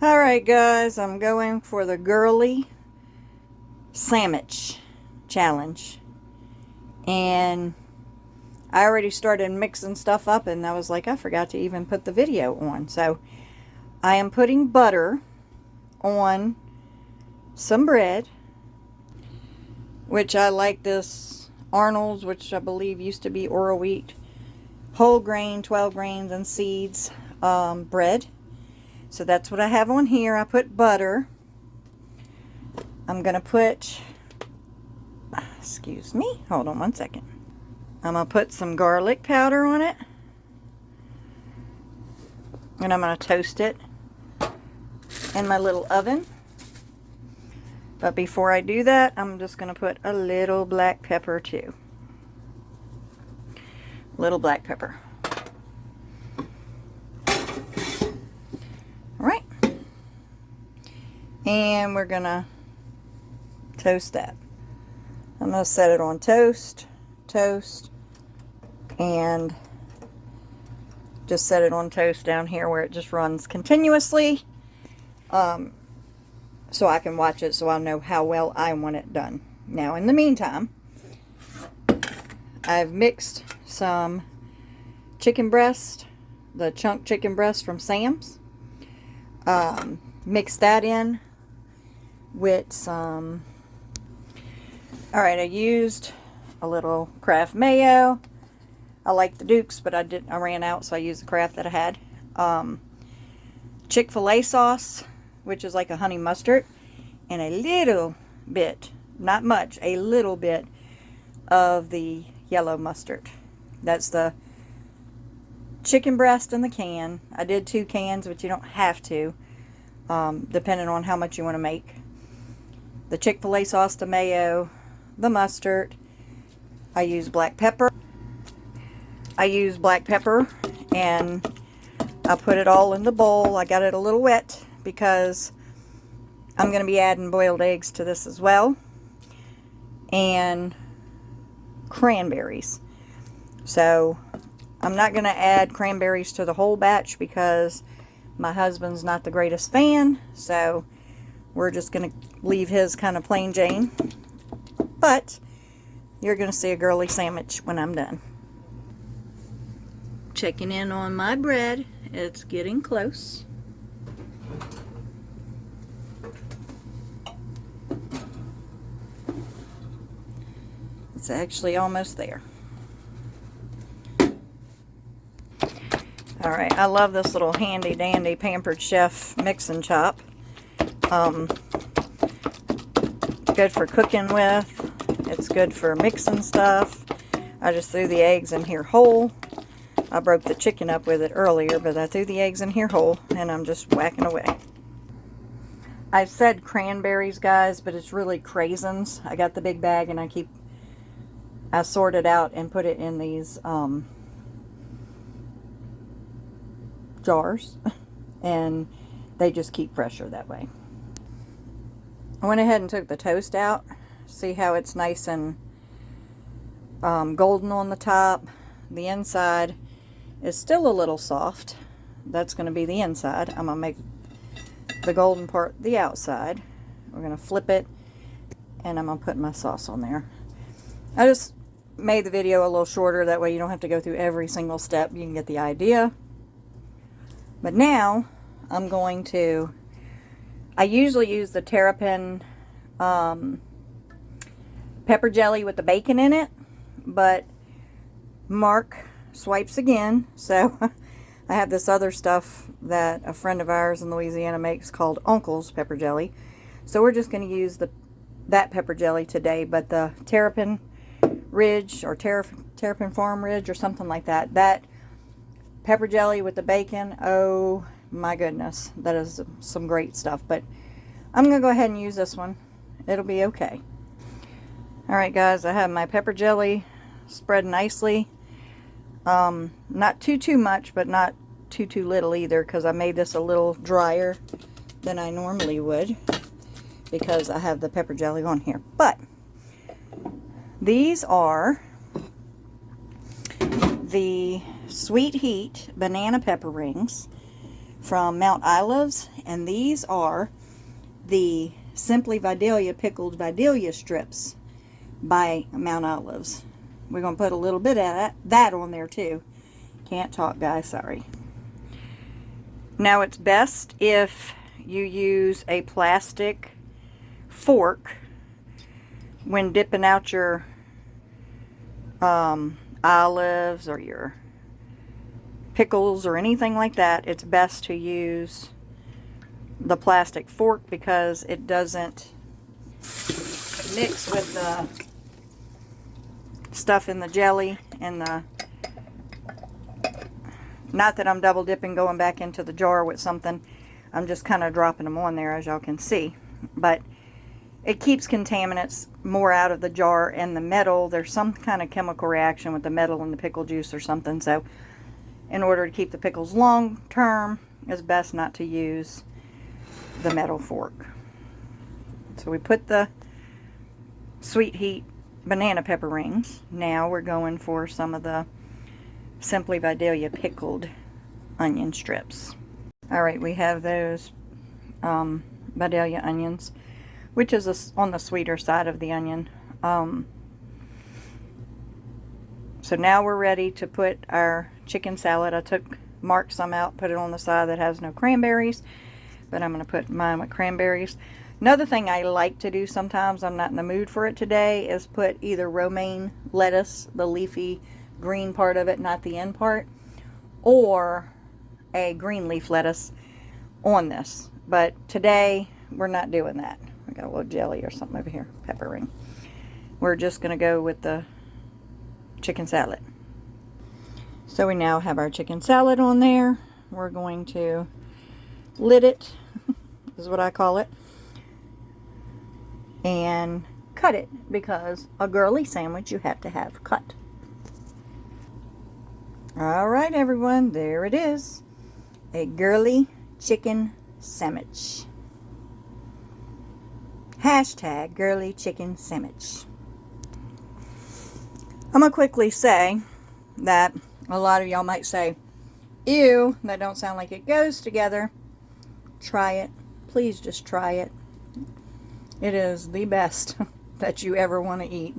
Alright guys, I'm going for the Gurlie Samich challenge. And I already started mixing stuff up and I was like, I forgot to even put the video on. So I am putting butter on some bread, which I like this Arnold's, which I believe used to be Oro wheat, whole grain, 12 grains and seeds bread. So that's what I have on here. I put butter. I'm going to put, excuse me, hold on one second. I'm going to put some garlic powder on it. And I'm going to toast it in my little oven. But before I do that, I'm just going to put a little black pepper too. Little black pepper. Alright. And we're going to toast that. I'm going to set it on toast, and just set it on toast down here where it just runs continuously. So I can watch it so I'll know how well I want it done. Now in the meantime, I've mixed some chicken breast, the chunk chicken breast from Sam's. Mix that in with some, alright, I used a little Kraft mayo. I like the Dukes, but I ran out, so I used the Kraft that I had. Chick-fil-A sauce, which is like a honey mustard, and a little bit, not much, a little bit of the yellow mustard. That's the chicken breast in the can. I did 2 cans, but you don't have to, depending on how much you want to make. The Chick-fil-A sauce, the mayo, the mustard. I use black pepper. And I put it all in the bowl. I got it a little wet because I'm going to be adding boiled eggs to this as well. And cranberries. So I'm not going to add cranberries to the whole batch because my husband's not the greatest fan. So we're just going to leave his kind of plain Jane. But you're going to see a Gurlie sandwich when I'm done. Checking in on my bread. It's getting close. It's actually almost there. Alright, I love this little handy dandy Pampered Chef mix and chop. Good for cooking with. It's good for mixing stuff. I just threw the eggs in here whole. I broke the chicken up with it earlier, but I threw the eggs in here whole, and I'm just whacking away. I said cranberries, guys, but it's really craisins. I got the big bag, and I sort it out and put it in these jars, and they just keep fresher that way. I went ahead and took the toast out. See how it's nice and golden on the top. The inside is still a little soft. That's going to be the inside. I'm going to make the golden part the outside. We're going to flip it, and I'm going to put my sauce on there. I just made the video a little shorter, that way you don't have to go through every single step. You can get the idea. But now I'm going to, I usually use the terrapin pepper jelly with the bacon in it, but Mark swipes again, so I have this other stuff that a friend of ours in Louisiana makes called Uncle's pepper jelly. So we're just going to use that pepper jelly today, but the Terrapin Ridge or Terrapin Farm Ridge or something like that, that pepper jelly with the bacon, oh my goodness, that is some great stuff. But I'm going to go ahead and use this one. It'll be okay. Alright guys, I have my pepper jelly spread nicely. Not too much, but not too little either, because I made this a little drier than I normally would because I have the pepper jelly on here. But these are the Sweet Heat banana pepper rings from Mount Olives, and these are the Simply Vidalia pickled Vidalia strips by Mount Olives. We're going to put a little bit of that on there too. Can't talk, guys, sorry. Now it's best if you use a plastic fork when dipping out your olives or your pickles or anything like that. It's best to use the plastic fork because it doesn't mix with the stuff in the jelly and the, not that I'm double dipping going back into the jar with something, I'm just kind of dropping them on there as y'all can see, but it keeps contaminants more out of the jar and the metal. There's some kind of chemical reaction with the metal and the pickle juice or something, so in order to keep the pickles long term, it's best not to use the metal fork. So we put the Sweet Heat banana pepper rings. Now we're going for some of the Simply Vidalia pickled onion strips. Alright, we have those Vidalia onions, which is on the sweeter side of the onion. So now we're ready to put our chicken salad. I marked some out, put it on the side that has no cranberries, but I'm going to put mine with cranberries. Another thing I like to do sometimes, I'm not in the mood for it today, is put either romaine lettuce, the leafy green part of it, not the end part, or a green leaf lettuce on this. But today, we're not doing that. I got a little jelly or something over here, pepper ring. We're just going to go with the chicken salad. So we now have our chicken salad on there. We're going to lid it, is what I call it, and cut it, because a girly sandwich you have to have cut. Alright everyone, there it is. A girly chicken sandwich. Hashtag girly chicken sandwich. I'm going to quickly say that a lot of y'all might say, ew, that don't sound like it goes together. Try it. Please just try it. It is the best that you ever want to eat.